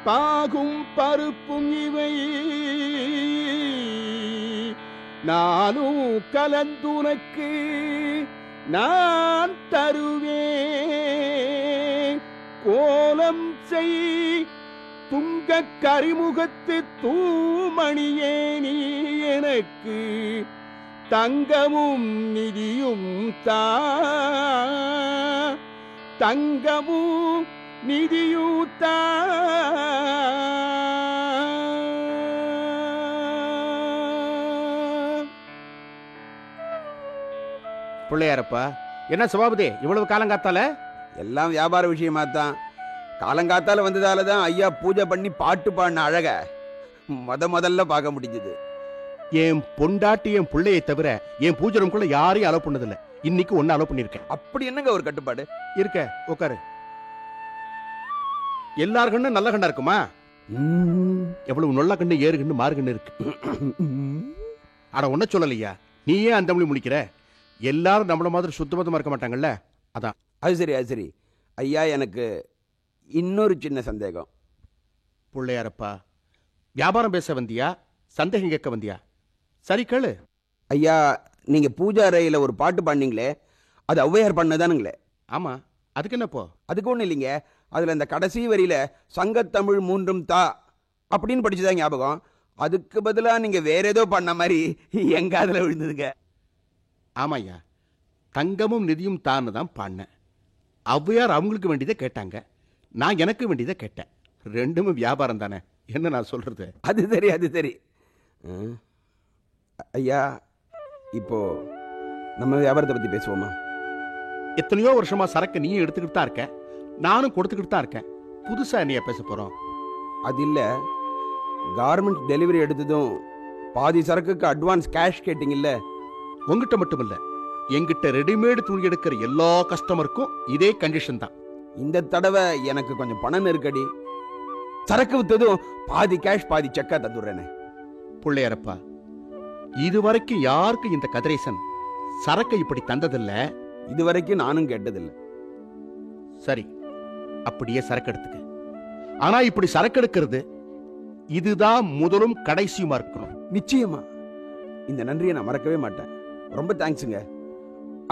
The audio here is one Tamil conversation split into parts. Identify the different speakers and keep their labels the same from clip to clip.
Speaker 1: பாகும் பருப்பும் இவை நானும் கலந்துனக்கு நான் தருவேன். கோலம் செய் துங்க கரிமுகத்து தூமணியே நீ எனக்கு தங்கமும் நிதியும் தா தங்கமும் நிதியும் தா.
Speaker 2: பிள்ளையாரப்பா, என்ன சபாபதி இவ்வளவு காலங்காத்தால?
Speaker 3: எல்லாம் வியாபார விஷயமா தான். காலங்காத்தால வந்ததால தான் ஐயா பூஜை பண்ணி பாட்டு பாடின அழக முதல்ல பார்க்க முடிஞ்சது.
Speaker 2: என் பொண்டாட்டி என் பிள்ளையை தவிர என் பூஜை ரூம்குள்ள யாரையும் அலோ பண்ணதில்லை. இன்னைக்கு ஒன்னு அலோ பண்ணிருக்கேன்.
Speaker 3: அப்படி என்னங்க ஒரு கட்டுப்பாடு
Speaker 2: இருக்க? உட்காரு. எல்லார் கண்ணு நல்ல கண்ணா இருக்குமா? எவ்வளவு நல்ல கண்ணு, ஏறு கண்ணு, மாறு கண்ணு இருக்கு. அட ஒன்ன சொல்லலையா, நீ ஏன் அந்த மொழி முடிக்கிற? எல்லாரும் நம்மள மாதிரி சுத்தபத்தமா இருக்க மாட்டாங்கல்ல, அதான்.
Speaker 3: அது சரி அது சரி. ஐயா, எனக்கு இன்னொரு சின்ன சந்தேகம்.
Speaker 2: பிள்ளையாரப்பா, வியாபாரம் பேச வந்தியா சந்தேகம் கேட்க வந்தியா? சரி கேளு.
Speaker 3: ஐயா, நீங்க பூஜா அறையில ஒரு பாட்டு பாடினீங்களே, அது ஔவையார் பண்ணதானுங்களே?
Speaker 2: ஆமா, அதுக்கு என்னப்போ?
Speaker 3: அதுக்கு ஒண்ணு இல்லைங்க. அதுல இந்த கடைசி வரியில சங்கத்தமிழ் மூன்றும் தா அப்படின்னு படிச்சுதான் ஞாபகம். அதுக்கு பதிலா நீங்க வேற ஏதோ பண்ண மாதிரி எங்க அதுல விழுந்ததுங்க.
Speaker 2: ஆமாய்யா, தங்கமும் நிதியும் தான்னு தான் பாடினேன். ஔவையார் அவங்களுக்கு வேண்டியதை கேட்டாங்க, நான் எனக்கு வேண்டியதை கேட்டேன். ரெண்டுமே வியாபாரம் தானே, என்ன நான் சொல்றது?
Speaker 3: அது சரி அது சரி. ஐயா, இப்போ நம்ம வியாபாரத்தை பத்தி பேசுவோமா?
Speaker 2: எத்தனையோ வருஷமா சரக்கு நீ எடுத்துக்கிட்டு தான் இருக்க, நானும் கொடுத்துக்கிட்டு தான் இருக்கேன். புதுசா என்னைய பேச போறோம்?
Speaker 3: அது இல்ல, கார்மெண்ட் டெலிவரி எடுத்ததும் பாதி சரக்குக்கு அட்வான்ஸ் கேஷ் கேட்டீங்கல்ல?
Speaker 2: உங்ககிட்ட மட்டும் இல்ல, எங்கிட்ட ரெடிமேடு துணி எடுக்கிற எல்லா கஸ்டமருக்கும் இதே கண்டிஷன் தான்.
Speaker 3: இந்த தடவை எனக்கு கொஞ்சம் பணம் நெருக்கடி. சரக்கு வித்ததும் பாதி கேஷ் பாதி செக்கா தந்துடுறேனே.
Speaker 2: பிள்ளையாரப்பா, இதுவரைக்கும் யாருக்கு இந்த கதிரேசன் சரக்கை இப்படி தந்ததில்ல.
Speaker 3: இதுவரைக்கும் நானும் கேட்டதில்லை.
Speaker 2: சரி, அப்படியே சரக்கு எடுத்துக்க. ஆனா இப்படி சரக்கு எடுக்கிறது இதுதான் முதலும் கடைசியுமா இருக்கணும்.
Speaker 3: நிச்சயமா. இந்த நன்றியை நான் மறக்கவே மாட்டேன். ரொம்ப தேங்க்ஸுங்க.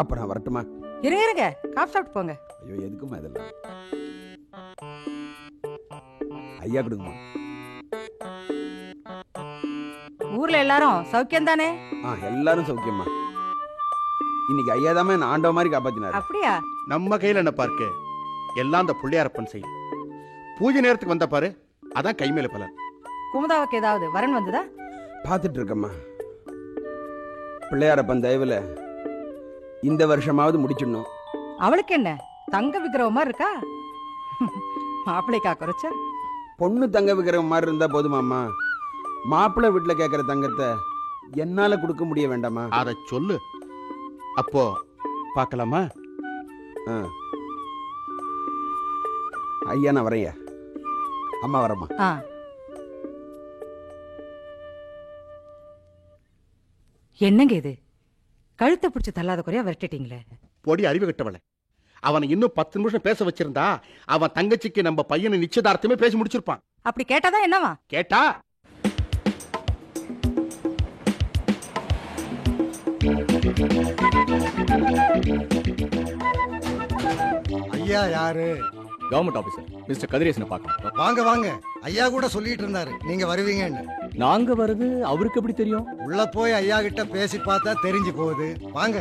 Speaker 3: அப்ப நான் வரட்டுமா?
Speaker 4: இருங்க, காஃபி சாப்பிட்டு போங்க.
Speaker 3: ஐயோ, எதுக்குமா இதெல்லாம்? ஐயா கொடுங்கம்மா.
Speaker 4: ஊர்ல எல்லாரும் சௌக்கியம் தானே?
Speaker 3: எல்லாரும் சௌக்கியமா. இன்னைக்கு ஐயா தான் என்ன ஆண்டவ மாதிரி காப்பாத்தினாரு.
Speaker 4: அப்படியா?
Speaker 2: நம்ம கையில என்ன பார்க்கு, எல்லாம் அந்த பிள்ளையாரப்பன் செய்யும். பூஜை நேரத்துக்கு வந்த பாரு, அதான் கைமேல பலன்.
Speaker 4: குமுதாவுக்கு ஏதாவது வரன் வந்ததா?
Speaker 3: பார்த்துட்டு இருக்கம்மா. பிள்ளையாரப்பன் தயவுல இந்த வருஷமாவது முடிச்சிடணும்.
Speaker 4: அவளுக்கு என்ன தங்க விக்கிரவ மாதிரி இருக்கா? மாப்பிள்ளைக்கா குறைச்சா?
Speaker 3: பொண்ணு தங்க விக்கிற மாதிரி இருந்தா போதுமாம்மா. மாப்பிள்ளை வீட்டுல கேட்கிற தங்கத்தை என்னால கொடுக்க முடிய வேண்டாமா?
Speaker 2: அத சொல்லு. அப்போ பார்க்கலாமா?
Speaker 3: ஐயா, நான் வரேன். அம்மா வரமா?
Speaker 4: என்னங்க இது, கழுத்தை பிடிச்சி தள்ளாத குறையா விரட்டிட்டீங்களே.
Speaker 2: பொடி அறிவு கட்டவளை, அவனை இன்னும் 10 நிமிஷம் பேச வச்சிருந்தா அவன் தங்கச்சிக்கு நம்ம பையனை நிச்சயதார்த்தமே பேசி முடிச்சிருப்பான்.
Speaker 4: அப்படி கேட்டாதான் என்னவா?
Speaker 2: கேட்டா
Speaker 5: ஐயா யாரு?
Speaker 6: கவர்மெண்ட் ஆபீசர் மிஸ்டர் கதிரேசனை பார்க்கணும்.
Speaker 5: வாங்க வாங்க. ஐயா கூட சொல்லிட்டு இருந்தாரு நீங்க வருவீங்கன்னு.
Speaker 6: நாங்க வருது அவருக்கு எப்படி தெரியும்?
Speaker 5: உள்ள போய் ஐயா கிட்ட பேசி பார்த்தா தெரிஞ்சு போகுது. வாங்க.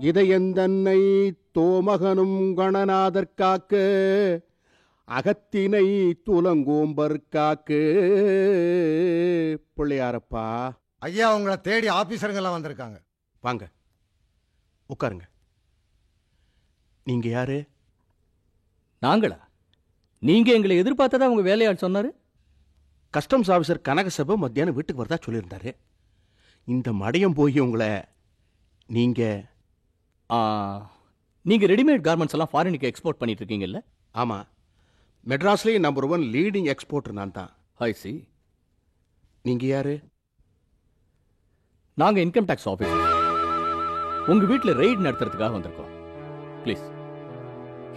Speaker 2: இதயந்தன்னை தோமகனும் கணநாதற்காக்க அகத்தினை துலங்கோம்பர் காக்கு. பிள்ளையாரப்பா,
Speaker 5: ஐயா உங்களை தேடி ஆபீசருங்கெல்லாம் வந்திருக்காங்க.
Speaker 2: வாங்க, உட்காருங்க. நீங்க யாரு?
Speaker 6: நாங்களா? நீங்க எங்களை எதிர்பார்த்ததா உங்க வேலையாள் சொன்னாரு.
Speaker 2: கஸ்டம்ஸ் ஆபீசர் கனகசபை மத்தியானம் வீட்டுக்கு வரதா சொல்லியிருந்தாரு. இந்த மடையம் போய் உங்களை
Speaker 6: நீங்க ரெடிமேட் கார்மெண்ட்ஸ் எல்லாம் ஃபாரினுக்கு எக்ஸ்போர்ட் பண்ணிட்டு இருக்கீங்கல்ல?
Speaker 2: ஆமா, மெட்ராஸ்லேயே நம்பர் 1 லீடிங் எக்ஸ்போர்ட்டர் நான் தான்.
Speaker 6: ஐ சி.
Speaker 2: நீங்க யாரு?
Speaker 6: நாங்க இன்கம் டாக்ஸ் ஆபீசர். உங்க வீட்டில் ரெய்ட் நடத்துறதுக்காக வந்திருக்கோம். Please,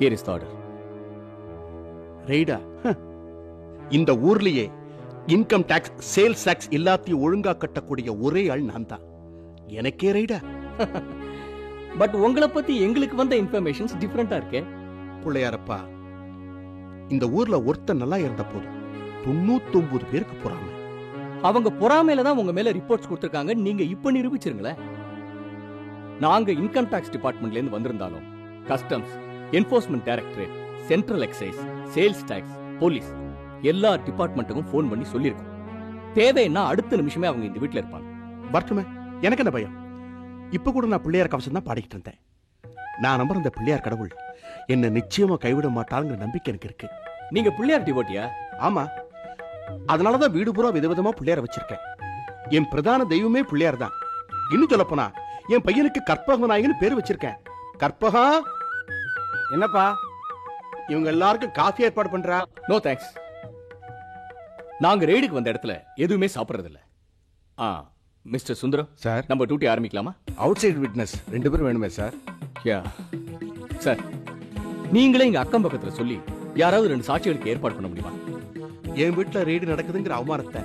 Speaker 6: here is the order.
Speaker 2: ரெய்டா? இந்த ஊர்லயே இன்கம் டாக்ஸ், சேல்ஸ் டாக்ஸ் எல்லாத்தையும் ஒழுங்கா கட்டக்கூடிய ஒரே ஆள் நான் தான். எனக்கே ரைடா.
Speaker 6: பட் உங்களை பத்தி எங்களுக்கு வந்த இன்ஃபர்மேஷன்ஸ் டிஃபரெண்டா இருக்கே.
Speaker 2: பிள்ளையாரப்பா, இந்த ஊர்ல ஒருத்தன் நல்லா இருந்த போதும் 99 பேருக்கு பொறாம.
Speaker 6: அவங்க பொறாமையில தான் உங்க மேல ரிப்போர்ட்ஸ் கொடுத்திருக்காங்க. நீங்க இப்ப நிரூபிச்சிருங்களேன். நாங்க இன்கம் டாக்ஸ் டிபார்ட்மெண்ட்ல இருந்து வந்திருந்தாலும் customs, enforcement directorate, central excise, sales tax, police எல்லா டிபார்ட்மெண்ட்டுக்கும் ஃபோன் பண்ணி சொல்லியிருக்கோம். தேவைன்னா அடுத்த நிமிஷமே அவங்க இந்த வீட்டுல இருப்பாங்க.
Speaker 2: வரட்டுமே, எனக்கு என்ன பயம்? இப்ப கூட நான் பிள்ளையார் கவசம் தான் பாடிக்கிட்டு இருந்தேன். நான் நம்புற இந்த பிள்ளையார் கடவுள் என்ன நிச்சயமா கைவிட மாட்டாங்கிற நம்பிக்கை எனக்கு இருக்கு.
Speaker 6: நீங்க பிள்ளையார் டிவோட்டியா?
Speaker 2: ஆமா, அதனாலதான் வீடு பூரா விதவிதமா பிள்ளையார வச்சிருக்கேன். என் பிரதான தெய்வமே பிள்ளையார் தான். இன்னும் சொல்ல போனா என் பையனுக்கு கற்பக நாயகன்னு பேர் வச்சிருக்கேன். கற்பகா,
Speaker 1: என்னப்பா?
Speaker 2: இவங்க எல்லாருக்கும் காஃபி ஏற்பாடு பண்றா?
Speaker 6: No thanks. நாங்க ரெய்டுக்கு வந்த இடத்துல எதுவுமே சாப்பிடுறது இல்ல. மிஸ்டர் சுந்தரம்
Speaker 1: சார்,
Speaker 6: நம்ம டியூட்டி ஆரம்பிக்கலாமா?
Speaker 1: அவுட் சைடு விட்னஸ் 2 பேரும் வேணுமே சார்?
Speaker 6: யா சார், நீங்களே இங்க அக்கம் பக்கத்துல சொல்லி யாராவது 2 சாட்சிகளுக்கு ஏற்பாடு பண்ண முடியுமா?
Speaker 2: என் வீட்டுல ரெய்டு நடக்குதுங்கிற அவமானத்தை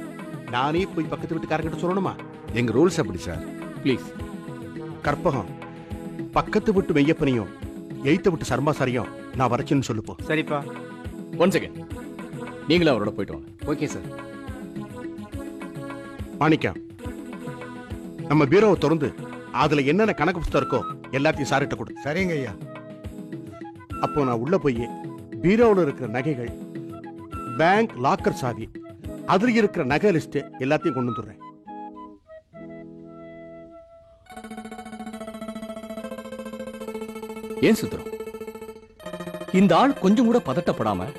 Speaker 2: நானே போய் பக்கத்து வீட்டுக்காரங்கிட்ட சொல்லணுமா?
Speaker 1: எங்க ரூல்ஸ் அப்படி சார்.
Speaker 6: ப்ளீஸ்.
Speaker 2: கற்பகம், பக்கத்து விட்டு மெய்யப்பனையும் எய்த்த விட்டு சர்மாசாரியும் நான் வரச்சுன்னு சொல்லுப்போம்.
Speaker 1: சரிப்பா.
Speaker 6: ஒன் செகண்ட், நீங்களும் அவரோட போயிட்டு வாங்க.
Speaker 1: Okay sir.
Speaker 2: மாணிக்கம், நம்ம பீரோவை திறந்து அதுல என்னென்ன கணக்கு புத்தகம் இருக்கோ எல்லாத்தையும் சாரிட்ட கொடு.
Speaker 5: சரிங்க ஐயா.
Speaker 2: அப்போ நான் உள்ள போய் பீரோவில் இருக்கிற நகைகள், பேங்க் லாக்கர் சாவி, அதுல இருக்கிற நகை லிஸ்ட் எல்லாத்தையும் கொண்டு வந்துடுறேன்.
Speaker 6: ஏன் சுந்தரம், இந்த ஆள் கொஞ்சம் கூட பதட்டப்படாம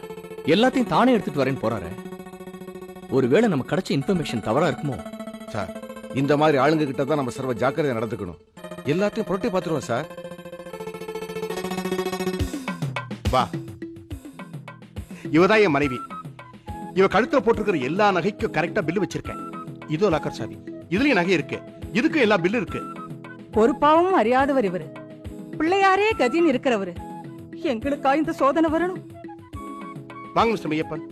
Speaker 6: எல்லாத்தையும் தானே எடுத்துட்டு வரேன்னு போறாரு. ஒருவேளை நம்ம கிடைச்ச இன்ஃபர்மேஷன் தவறா இருக்குமோ?
Speaker 1: சார், இந்த மாதிரி ஆளுங்க கிட்ட தான் நம்ம சர்வ ஜாக்கிரதையா நடந்துக்கணும். எல்லாத்தையும் புரட்டி பார்த்துருவோம் சார்.
Speaker 2: வா, இவதான் என் மனைவி. இவ கழுத்துல போட்டிருக்கிற எல்லா நகைக்கும் கரெக்டா பில்லு வச்சிருக்கேன். இதோ லாக்கர் சாவி, இதுலயும் நகை இருக்கு, இதுக்கும் எல்லா பில்லு இருக்கு.
Speaker 4: ஒரு பாவமும் அறியாதவர் இவரு. பிள்ளையாரே கதின்னு இருக்கிறவரு. எங்களுக்கா இந்த சோதனை வரணும்?
Speaker 2: வாங்க மிஸ்டர் மெய்யப்பன்,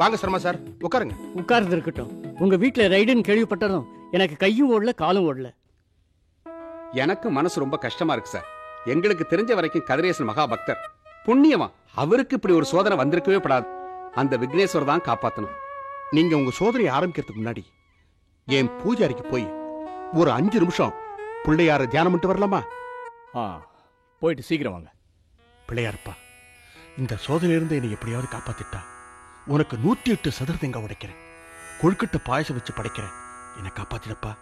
Speaker 2: வாங்க சர்மா சார், உட்காருங்க.
Speaker 7: உட்கார்ந்து இருக்கட்டும். உங்க வீட்டுல ரைடுன்னு கேள்விப்பட்டதும் எனக்கு கையும் ஓடல காலும் ஓடல.
Speaker 8: எனக்கு மனசு ரொம்ப கஷ்டமா இருக்கு சார். எங்களுக்கு தெரிஞ்ச வரைக்கும் கதிரேசன் மகாபக்தர், புண்ணியமா. அவருக்கு இப்படி ஒரு சோதனை வந்திருக்கவே படாது. அந்த விக்னேஸ்வர் தான் காப்பாத்தணும்.
Speaker 2: நீங்க உங்க சோதனையை ஆரம்பிக்கிறதுக்கு முன்னாடி என் பூஜாரிக்கு போய் ஒரு 5 நிமிஷம் பிள்ளையார தியானம் பண்ணிட்டு வரலாமா?
Speaker 6: போயிட்டு சீக்கிரம் வாங்க.
Speaker 2: பிள்ளையார்ப்பா, இந்த சோதனையிலிருந்து என்னை எப்படியாவது காப்பாத்திட்டா உனக்கு 108 சதுர தேங்காய் உடைக்கிறேன், கொழுக்கட்டை பாயசம் வச்சு படைக்கிறேன். என்னை காப்பாத்திடப்பா.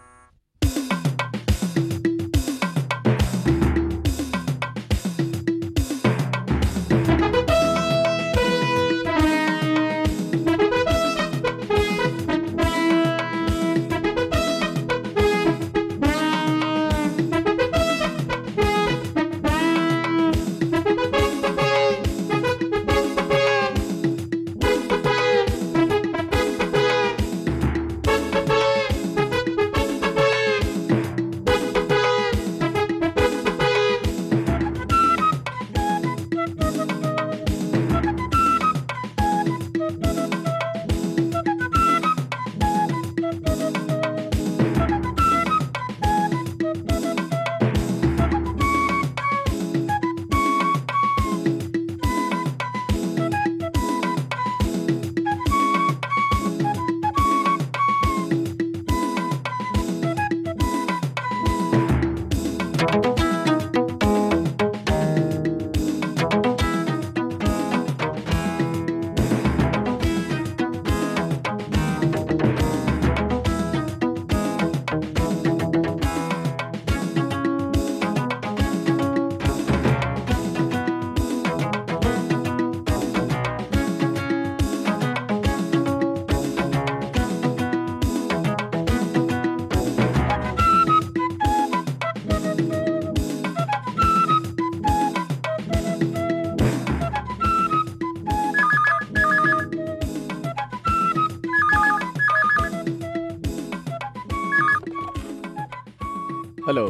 Speaker 6: ஹலோ,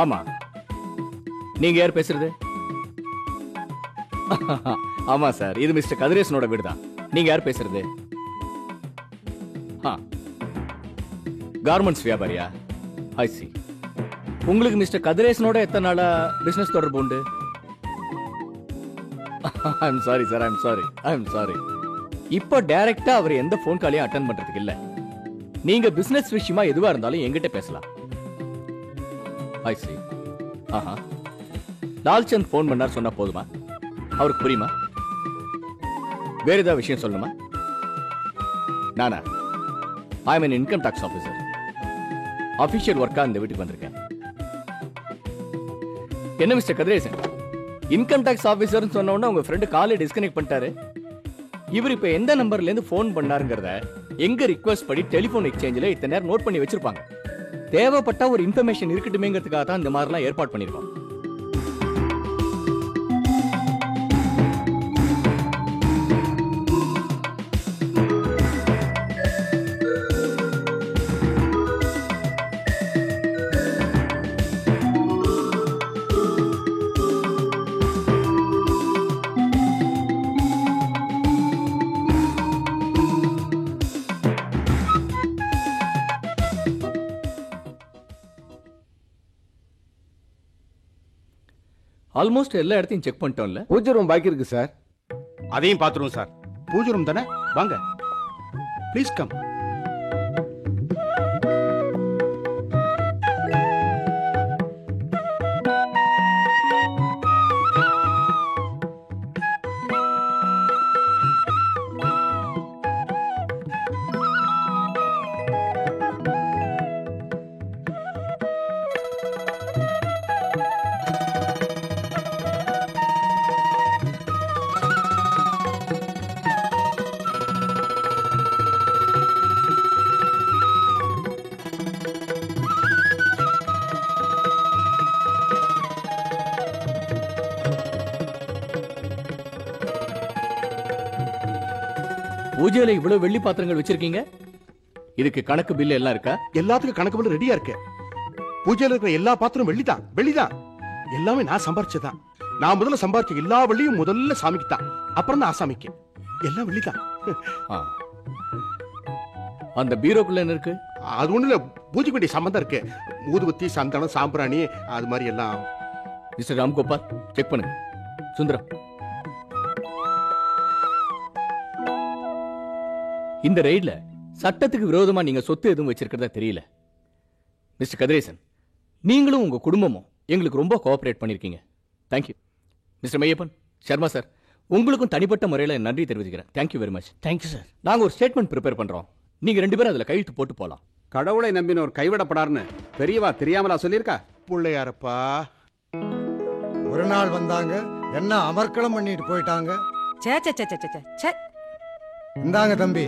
Speaker 6: ஆமா, நீங்க யார் பேசுறது? ஆமா சார், இது மிஸ்டர் கதிரேசனோட வீடு தான். நீங்க யார் பேசுறது? கார்மெண்ட்ஸ் வியாபாரியா? ஐ சி. உங்களுக்கு மிஸ்டர் கதிரேசனோட எத்தனை நாளா பிசினஸ் தொடர்பு உண்டு? I'm sorry sir, I'm sorry. இப்போ டைரக்டா அவர் எந்த போன் காலையும் அட்டெண்ட் பண்றதுக்கு இல்ல. நீங்க பிசினஸ் விஷயமா எதுவா இருந்தாலும் என்கிட்ட பேசலாம். ஐ சி. லால்சந்த் போன் பண்ணார் சொன்னா போதுமா? அவருக்கு புரியுமா? வேற ஏதாவது விஷயம் சொல்லணுமா? நானா? I am an income tax officer. Official ஒர்க்கா இந்த வீட்டுக்கு வந்திருக்கேன். என்ன மிஸ்டர் கதிரேசன், இன்கம் டாக்ஸ் ஆபீசர்னு சொன்ன உடனே உங்க ஃப்ரெண்டு காலை டிஸ்கனெக்ட் பண்ணிட்டாரு. இவர் இப்ப எந்த நம்பர்ல இருந்து போன் பண்ணாருங்கிறத எங்க ரிக்வெஸ்ட் படி டெலிபோன் எக்ஸ்சேஞ்சில் இத்தனை நேரம் நோட் பண்ணி வச்சிருப்பாங்க. தேவைப்பட்ட ஒரு இன்ஃபர்மேஷன் இருக்கட்டுமேங்கிறதுக்காக தான் இந்த மாதிரிலாம் ஏற்பாடு பண்ணிருக்கோம். ஆல்மோஸ்ட் எல்லா இடத்தையும் செக் பண்ணிட்டோம்ல.
Speaker 1: பூஜை ரூம் பாக்கி இருக்கு சார்.
Speaker 2: அதையும் பாத்துருவோம் சார். பூஜை ரூம் தானே, வாங்க ப்ளீஸ் கம்.
Speaker 6: பூஜையில இவ்வளவு வெள்ளி பாத்திரங்கள் வச்சிருக்கீங்க, இதுக்கு கணக்கு பில் எல்லாம் இருக்கா?
Speaker 2: எல்லாத்துக்கும் கணக்கு பில் ரெடியா இருக்கு. பூஜையில இருக்கிற எல்லா பாத்திரம் வெள்ளிதான், வெள்ளிதான். எல்லாமே நான் சம்பாரிச்சதான். நான் முதல்ல சம்பாரிச்ச எல்லா வெள்ளியும் முதல்ல சாமிக்கு தான், அப்புறம் தான் ஆசாமிக்கு. எல்லாம் வெள்ளிதான்.
Speaker 6: அந்த பீரோக்குள்ள என்ன இருக்கு?
Speaker 2: அது ஒண்ணு இல்ல, பூஜைக்கு வேண்டிய சம்பந்தம் இருக்கு. ஊதுபத்தி, சந்தனம், சாம்பிராணி, அது மாதிரி எல்லாம்.
Speaker 6: மிஸ்டர் ராம்கோபால் செக் பண்ணுங்க. சுந்தரம், இந்த ரெய்ட்ல சட்டத்துக்கு விரோதமா நீங்க சொத்து எதுவும் வச்சிருக்கிறதா தெரியல. மிஸ்டர் கதிரேசன், நீங்களும் உங்க குடும்பமும் எங்களுக்கு ரொம்ப கோஆபரேட் பண்ணிருக்கீங்க. Thank you. Mister Maiyappan, Sharma sir, உங்களுக்கும் தனிப்பட்ட முறையில் நன்றி தெரிவிச்சுக்கிறேன். Thank you very much.
Speaker 7: Thank you sir.
Speaker 6: நாங்க ஒரு ஸ்டேட்மெண்ட் ப்ரிப்பேர் பண்றோம். நீங்க 2 பேரும் அதுல கையெழுத்து போட்டு போலாம்.
Speaker 8: கடவுளை நம்பினோர் கைவிடப்படாருன்னு பெரியவா தெரியாமலா சொல்லியிருக்கா?
Speaker 2: பிள்ளையாரப்பா,
Speaker 5: ஒரு நாள் வந்தாங்க, என்ன அமர்க்களம் பண்ணிட்டு போயிட்டாங்க.
Speaker 4: சே சே சே சே சே சே.
Speaker 5: இந்தாங்க தம்பி.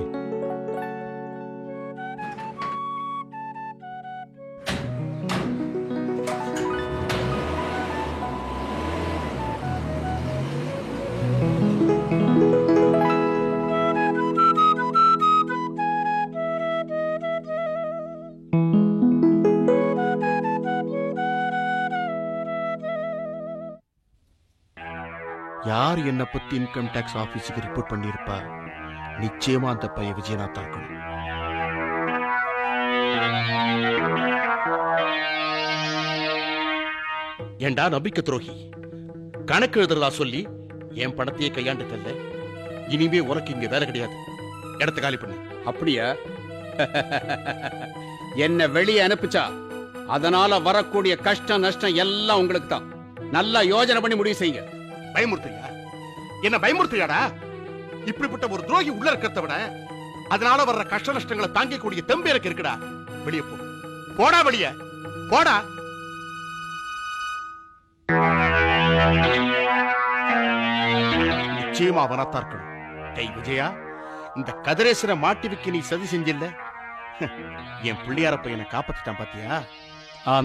Speaker 2: யார் என்ன பத்தி இன்கம் டாக்ஸ் ஆபீஸுக்கு ரிப்போர்ட் பண்ணிருப்பா? நிச்சயமா அந்த பையன் விஜயநாத் இருக்கணும். ஏண்டா நம்பிக்கை துரோகி, கணக்கு எழுதுறதா சொல்லி என் பணத்தையே கையாண்டுட்டல்ல. இனிமே உனக்கு இங்க வேலை கிடையாது. இடத்த காலி பண்ணு.
Speaker 8: அப்படியா? என்ன வெளியே அனுப்பிச்சா அதனால வரக்கூடிய கஷ்டம் நஷ்டம் எல்லாம் உங்களுக்கு தான். நல்லா யோசனை பண்ணி முடிவு செய்யுங்க.
Speaker 2: பயமுறுத்துறியா? என்ன பயமுறுத்துறியாடா? இப்படிப்பட்ட ஒரு துரோகி உள்ள இருக்கிறத விட அதனால வர்ற கஷ்ட நஷ்டங்களை தாங்கக்கூடிய தெம்பு எனக்கு இருக்குடா. வெளியே போ, போடா வெளியே போடா. நிச்சயமா அவனாத்தான் இருக்கணும். டேய் விஜயா, இந்த கதிரேசனை மாட்டி வைக்க நீ சதி செஞ்சில்ல, என் பிள்ளையார பையனை காப்பாத்திட்டான் பாத்தியா?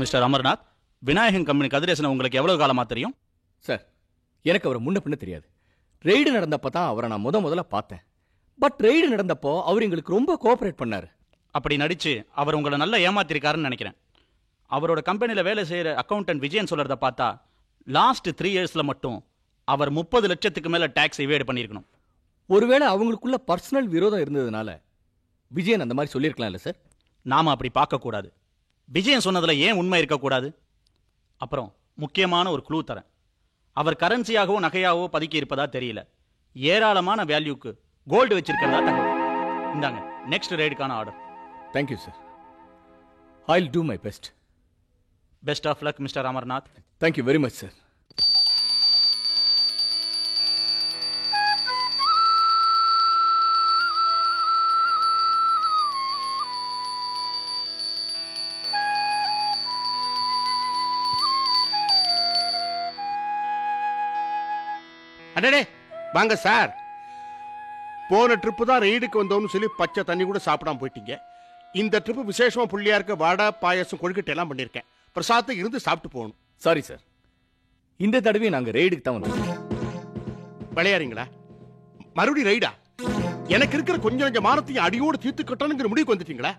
Speaker 9: மிஸ்டர் அமர்நாத், விநாயகன் கம்பெனி கதிரேசனை உங்களுக்கு எவ்வளவு காலமா தெரியும்?
Speaker 6: சார், எனக்கு அவர் முன்ன பின்ன தெரியாது. ரெய்டு நடந்தப்ப தான் அவரை நான் முதல்ல பார்த்தேன். பட் ரெய்டு நடந்தப்போ அவர் எங்களுக்கு ரொம்ப கோஆபரேட் பண்ணாரு.
Speaker 9: அப்படி நடிச்சு அவர் உங்களை நல்லா ஏமாத்திருக்காருன்னு நினைக்கிறேன். அவரோட கம்பெனியில் வேலை செய்யற அக்கௌண்டன்ட் விஜயன் சொல்றத பார்த்தா லாஸ்ட் 3 இயர்ஸ்ல மட்டும் அவர் 30 லட்சத்துக்கு மேல டாக்ஸ் இவேட் பண்ணிருக்கணும்.
Speaker 6: ஒருவேளை அவங்களுக்குள்ள பர்சனல் விரோதம் இருந்ததுனால விஜயன் அந்த மாதிரி சொல்லியிருக்கலாம்ல சார்?
Speaker 9: நாம அப்படி பார்க்க கூடாது. விஜயன் சொன்னதுல ஏன் உண்மை இருக்கக்கூடாது? அப்புறம் முக்கியமான ஒரு க்ளூ தரேன். அவர் கரன்சியாகவோ நகையாவோ பதுக்கி இருப்பதா தெரியல. ஏராளமான வேல்யூக்கு கோல்டு வச்சிருக்கிறதா தகவல். இந்தாங்க நெக்ஸ்ட் ரைடுக்கான order.
Speaker 6: Thank you sir. I'll do my best.
Speaker 9: Best of luck mister Amarnath.
Speaker 6: Thank you very much sir.
Speaker 2: அடடே வாங்க சார். போன ட்ரிப்பு தான் ரெய்டுக்கு வந்தோம்னு சொல்லி பச்சை தண்ணி கூட சாப்பிடாம போயிட்டீங்க. இந்த ட்ரிப்பு விசேஷமா புள்ளியா இருக்க வடை பாயசம் கொழுக்கட்டை எல்லாம் பண்ணிருக்கேன். பிரசாத்தை இருந்து சாப்பிட்டு போகணும்.
Speaker 6: சாரி சார், இந்த தடவை நாங்க ரெய்டுக்கு தான் வந்தோம்.
Speaker 2: விளையாடுறீங்களா? மறுபடியும் ரைடா? எனக்கு இருக்கிற கொஞ்சம் கொஞ்சம் மானத்தையும் அடியோடு தீர்த்து கட்டணுங்கிற முடிவுக்கு வந்துட்டீங்களா?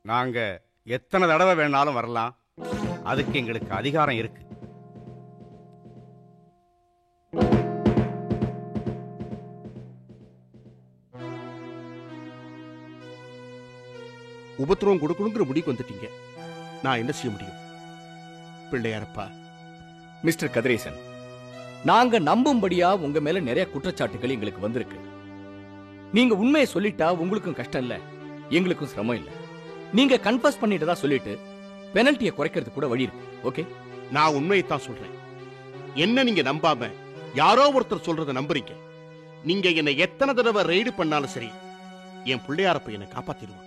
Speaker 10: நாங்க எத்தனை தடவை வேணாலும் வரலாம். அதுக்கு எங்களுக்கு அதிகாரம் இருக்கு.
Speaker 2: உபத்திரவம் கொடுக்கணுங்கிற முடிவுக்கு வந்துட்டீங்க. நான் என்ன செய்ய முடியும்? பிள்ளையாரப்பா.
Speaker 6: மிஸ்டர் கதிரேசன், நாங்க நம்பும்படியா உங்க மேல நிறைய குற்றச்சாட்டுகள் எங்களுக்கு வந்திருக்கு. நீங்க உண்மையை சொல்லிட்டா உங்களுக்கும் கஷ்டம் இல்ல, எங்களுக்கும் சிரமம் இல்ல. நீங்க கன்ஃபஸ் பண்ணிட்டதா சொல்லிட்டு பெனல்ட்டியை குறைக்கிறது கூட வழி இருக்கு. ஓகே,
Speaker 2: நான் உண்மையைத்தான் சொல்றேன். என்ன நீங்க நம்பாம யாரோ ஒருத்தர் சொல்றதை நம்புறீங்க. நீங்க என்ன எத்தனை தடவை ரெய்டு பண்ணாலும் சரி, என் பிள்ளையாரப்ப என்னை காப்பாத்திடுவான்.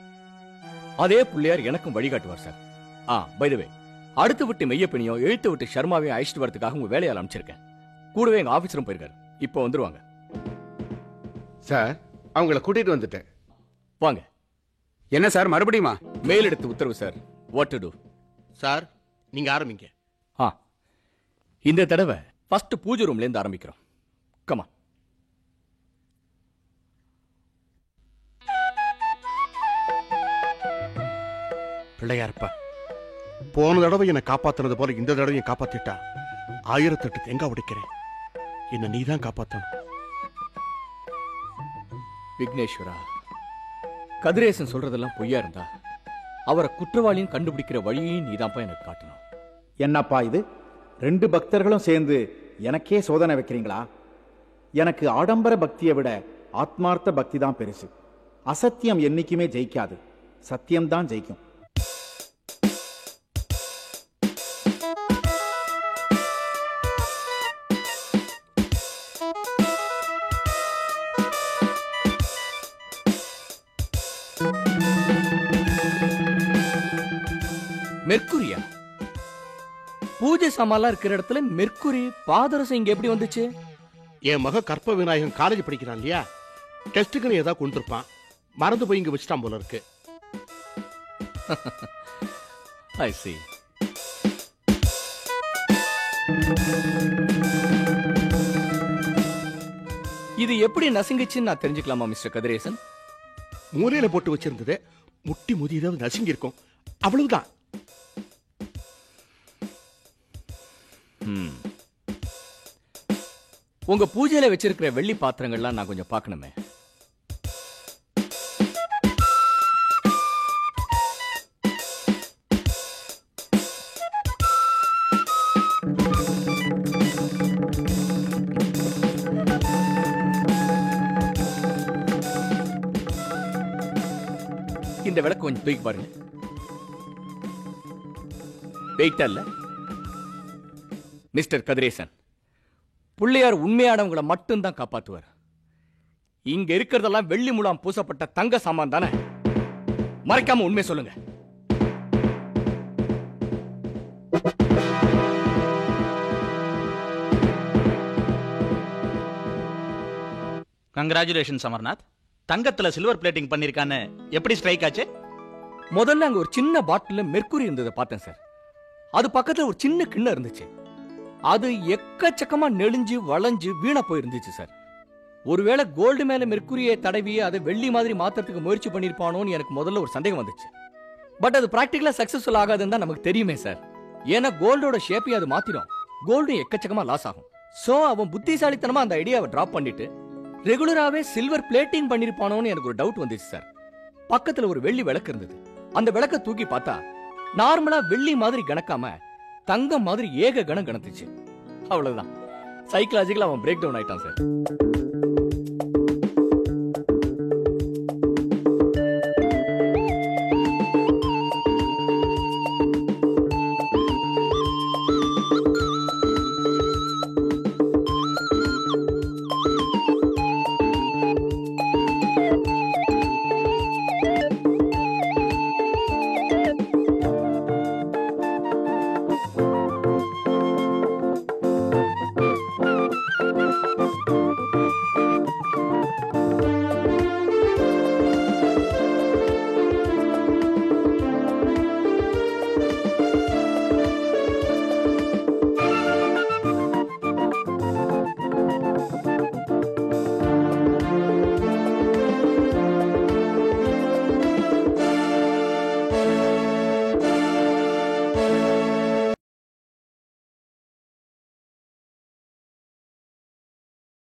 Speaker 6: அதே பிள்ளையார் எனக்கும் வழிகாட்டுவார் சார். பை தி வே, அடுத்து விட்டு மெய்யப்பனியும் எழுத்து விட்டு சர்மாவையும் அழைச்சிட்டு வரதுக்காக உங்க வேலையால் அமைச்சிருக்கேன். கூடவே எங்க ஆபீஸரும் போயிருக்காரு. இப்போ வந்துருவாங்க.
Speaker 2: சார், அவங்கள கூட்டிட்டு வந்துட்டேன்.
Speaker 6: வாங்க.
Speaker 8: என்ன சார் மறுபடியுமா?
Speaker 6: மேலெடுத்து உத்தரவு sir. What to to?
Speaker 2: Sir, நீங்க ஆரம்பிங்க.
Speaker 6: இந்த தடவை ஃபர்ஸ்ட் பூஜை ரூம்ல இருந்து ஆரம்பிக்கிறோம். கமா.
Speaker 2: பிள்ளையாரப்பா, போன தடவை என்னை காப்பாத்தினது போல இந்த தடவையும் காப்பாத்திட்டா 1008 தேங்காய் உடைக்கிறேன். என்ன நீதான் காப்பாத்தணும்.
Speaker 6: விக்னேஸ்வரா, கதிரேசன் சொல்றதெல்லாம் பொய்யா இருந்தா அவரை குற்றவாளியும் கண்டுபிடிக்கிற வழியையும் நீதான்ப்பா எனக்கு காட்டணும்.
Speaker 11: என்னப்பா இது? 2 பக்தர்களும் சேர்ந்து எனக்கே சோதனை வைக்கிறீங்களா? எனக்கு ஆடம்பர பக்தியை விட ஆத்மார்த்த பக்தி தான் பெருசு. அசத்தியம் என்னைக்குமே ஜெயிக்காது, சத்தியம்தான் ஜெயிக்கும்.
Speaker 6: மெர்க்குரியா? பூஜை சாமான்லாம் இருக்கிற இடத்துல மெர்க்குரி பாதரசம் இங்க எப்படி வந்துச்சு?
Speaker 2: என் மக கற்ப விநாயகன் காலேஜ் படிக்கிறான் இல்லையா, டெஸ்ட்டுக்குன்னு ஏதாவது கொண்டிருப்பான். மறந்து போய் இங்க வச்சுட்டான் போல இருக்கு.
Speaker 6: I see. இது எப்படி நசுங்கிச்சுன்னு நான் தெரிஞ்சுக்கலாமா மிஸ்டர் கதிரேசன்?
Speaker 2: மூலையில போட்டு வச்சிருந்தது முட்டி முதி ஏதாவது நசுங்கி இருக்கும், அவ்வளவுதான்.
Speaker 6: உங்க பூஜையில வச்சிருக்கிற வெள்ளி பாத்திரங்கள்லாம் நான் கொஞ்சம் பார்க்கணுமே. இந்த விளக்கு கொஞ்சம் தூக்கி பாருங்க. வெயிட்டா இல்ல? மிஸ்டர் கதிரேசன், பிள்ளையார் உண்மையானவங்களை மட்டும்தான் காப்பாத்துவார். இங்க இருக்கிறதெல்லாம் வெள்ளி முலாம் பூசப்பட்ட தங்க சாமான் தானே? மறைக்காம உண்மை சொல்லுங்க.
Speaker 9: கங்க்ராச்சுலேஷன்ஸ் அமர்நாத். தங்கத்துல சில்வர் பிளேட்டிங் பண்ணிருக்கான்னு எப்படி ஸ்ட்ரைக் ஆச்சு?
Speaker 6: முதல்ல அங்க ஒரு சின்ன பாட்டில் மெர்க்குரி இருந்ததை பார்த்தேன் சார். அது பக்கத்துல ஒரு சின்ன கிண்ணம் இருந்துச்சு. அது எக்கச்சக்கமா நெளிஞ்சு வளைஞ்சு வீணா போயிருந்துச்சு சார். ஒருவேளை கோல்டு மேல மெர்க்குரியை தடவி அதை வெள்ளி மாதிரி மாத்துறதுக்கு முயற்சி பண்ணிருப்பானோன்னு எனக்கு முதல்ல ஒரு சந்தேகம் வந்துச்சு. பட் அது பிராக்டிகலா சக்சஸ்ஃபுல் ஆகாதுன்னு தான் நமக்கு தெரியுமே சார். ஏன்னா கோல்டோட ஷேப்பை அது மாத்திடும். கோல்டு எக்கச்சக்கமா லாஸ் ஆகும். சோ அவன் புத்திசாலித்தனமா அந்த ஐடியாவை டிராப் பண்ணிட்டு ரெகுலராவே சில்வர் பிளேட்டிங் பண்ணிருப்பானோன்னு எனக்கு ஒரு டவுட் வந்துச்சு சார். பக்கத்துல ஒரு வெள்ளி விளக்கு இருந்தது. அந்த விளக்க தூக்கி பார்த்தா நார்மலா வெள்ளி மாதிரி கணக்காம தங்கம் மாதிரி ஏக கணம் கணத்துச்சு. அவ்வளவுதான், சைக்கலாஜிக்கலா அவன் பிரேக் டவுன் ஆயிட்டான் சார்.